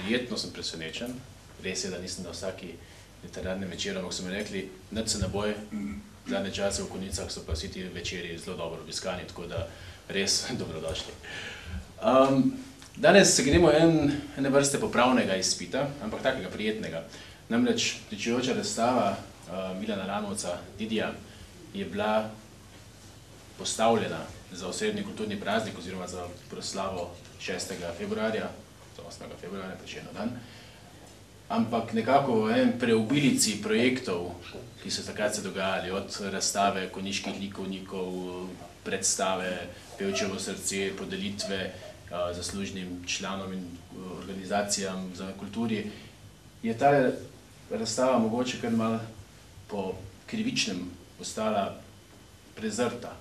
prijetno sem presenečen. Res je, da nisem na vsaki literarni večer, ampak so mi rekli, nič se ne boj, zadnje čase v Konjicah so pa vsi ti večeri zelo dobro obiskani, tako da res dobrodošli. Danes se gremo ene vrste popravnega izpita, ampak takega prijetnega. Namreč pričujoča razstava Milana Lamovca, Didija, je bila postavljena za osrednji kulturni praznik oziroma za proslavo 6. februarja, 8. februarja, prejšnji dan. Ampak nekako v preobilici projektov, ki so takrat se dogajali, od razstave konjiških likovnikov, predstave Pevčevo srce, podelitve zaslužnim članom in organizacijam za kulturi, je ta razstava mogoče kar malo po krivičnem ostala prezrta,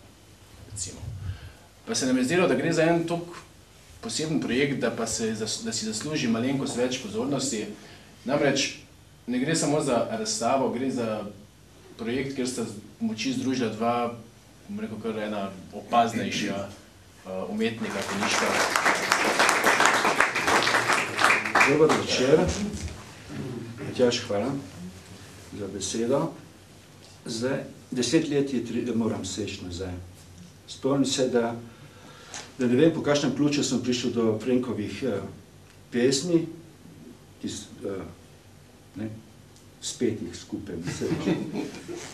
recimo. Pa se nam je zdelo, da gre za en tok poseben projekt, da si zasluži malenkost več pozornosti. Namreč ne gre samo za razstavo, gre za projekt, kjer sta moči združila dva, bom rekel, kar ena opaznejša umetnika, konjiška. Dobar večer. Matjaž, hvala za besedo. Zdaj, 10 let moram seči nazaj. Spomnim se, da ne vem, po kakšnem ključu sem prišel do Frenkovih pesmi, spet jih skupaj,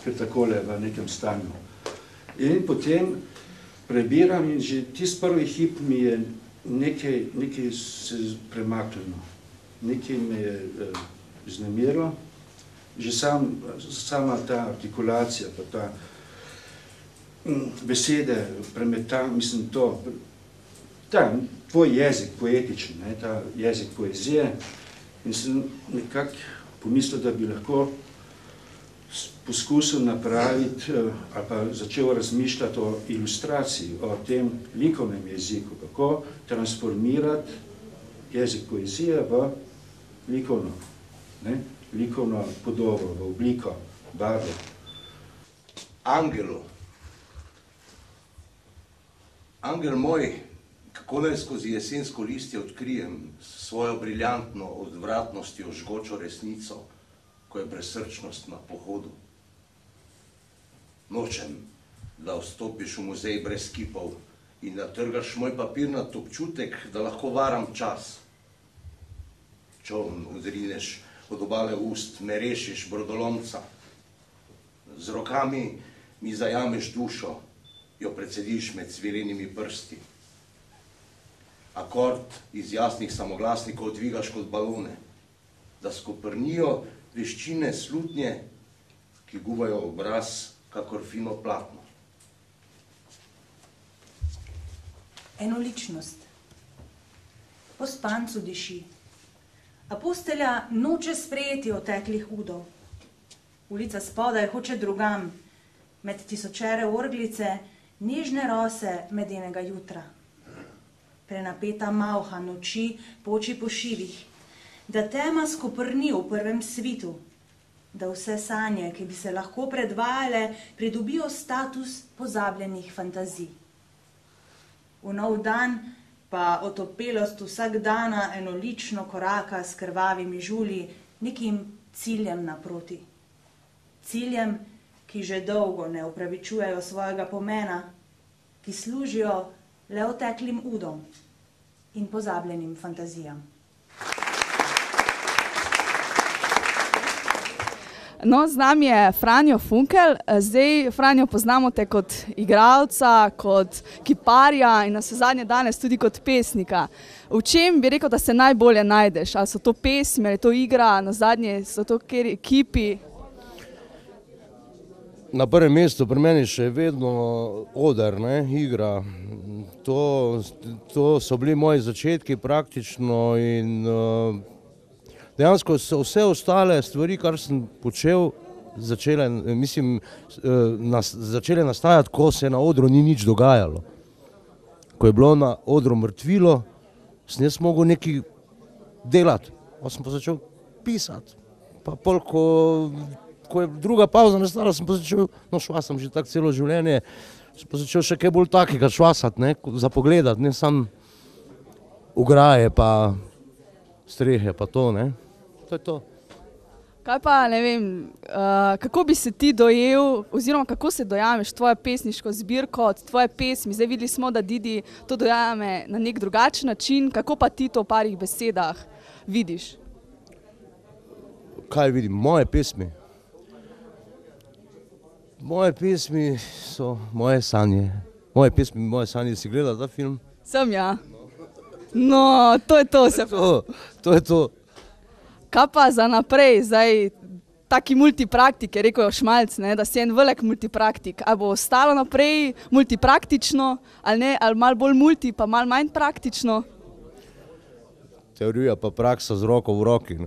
ker takole v nekem stanju. In potem prebiram in že tisti prvi hip mi je nekaj se premaknilo, nekaj me je vznemirilo, že sama ta artikulacija, pa ta besede premetam, mislim to, tvoj jezik poetičen, ta jezik poezije, in sem nekako pomislil, da bi lahko poskusil napraviti ali pa začel razmišljati o ilustraciji, o tem likovnem jeziku, kako transformirati jezik poezije v likovno podobo, v obliko, barvo. Angel moj, kako naj skozi jesensko listje odkrijem svojo briljantno odvratnostjo žgočo resnico, ko je brezsrčnost na pohodu. Nočem, da vstopiš v muzej brez kipov in da trgaš moj papirnat občutek, da lahko varam čas. Čoln odrineš od obale ust, me rešiš brodolomca. Z rokami mi zajameš dušo, jo predsediš med cvilenimi prsti. Akord iz jasnih samoglasnikov dvigaš kot balone, da skoprnijo veščine slutnje, ki gubajo obraz kakor fino platno. Enoličnost. Po spancu diši. A postelja noče sprejeti oteklih udov. Ulica spodaj hoče drugam, med tisočere orglice, nežne rose medenega jutra. Prenapeta malha noči poči po šivih, da tema skoprni v prvem svitu, da vse sanje, ki bi se lahko predvajale, pridobijo status pozabljenih fantazij. V nov dan pa otopelost vsak dana enolično koraka s krvavimi žulji nekim ciljem naproti. Ciljem, ki že dolgo ne upravičujejo svojega pomena, ki služijo le oteklim udom in pozabljenim fantazijam. No, z nami je Franjo Funkel. Zdaj, Franjo, poznamo te kot igralca, kot kiparja in navsezadnje danes tudi kot pesnika. V čem bi rekel, da se najbolje najdeš? Ali so to pesmi, ali je to igra, nazadnje so to kipi? Na prvem mestu pri meni še vedno oder, igra. To so bili moji začetki praktično in dejansko so vse ostale stvari, kar sem počel, začele nastajati, ko se na odru ni nič dogajalo. Ko je bilo na odru mrtvilo, sem jaz mogel nekaj delati, pa sem pa začel pisati. Pa pol, ko je druga pauza nastala, sem pa začel, šla sem že tako celo življenje, sem pa začel še kaj bolj takega švasati, za pogledati, ne samo ograje, pa strehe pa to, ne. To je to. Kaj pa, ne vem, kako bi se ti dojel, oziroma kako se dojameš tvojo pesniško zbirko od tvoje pesmi? Zdaj videli smo, da Didi to dojame na nek drugačen način, kako pa ti to v parih besedah vidiš? Kaj vidim? Moje pesmi? Moje pesmi so moje sanje. Moje pesmi, moje sanje. Si gledal ta film? Sem, ja. No, to je to. To je to. Kaj pa za naprej, zdaj taki multipraktik, je rekel Šmalc, ne, da si en velik multipraktik. Ali bo ostalo naprej multipraktično, ali ne, ali malo bolj multi, pa malo manj praktično? Teorija pa praksa z roko v roki.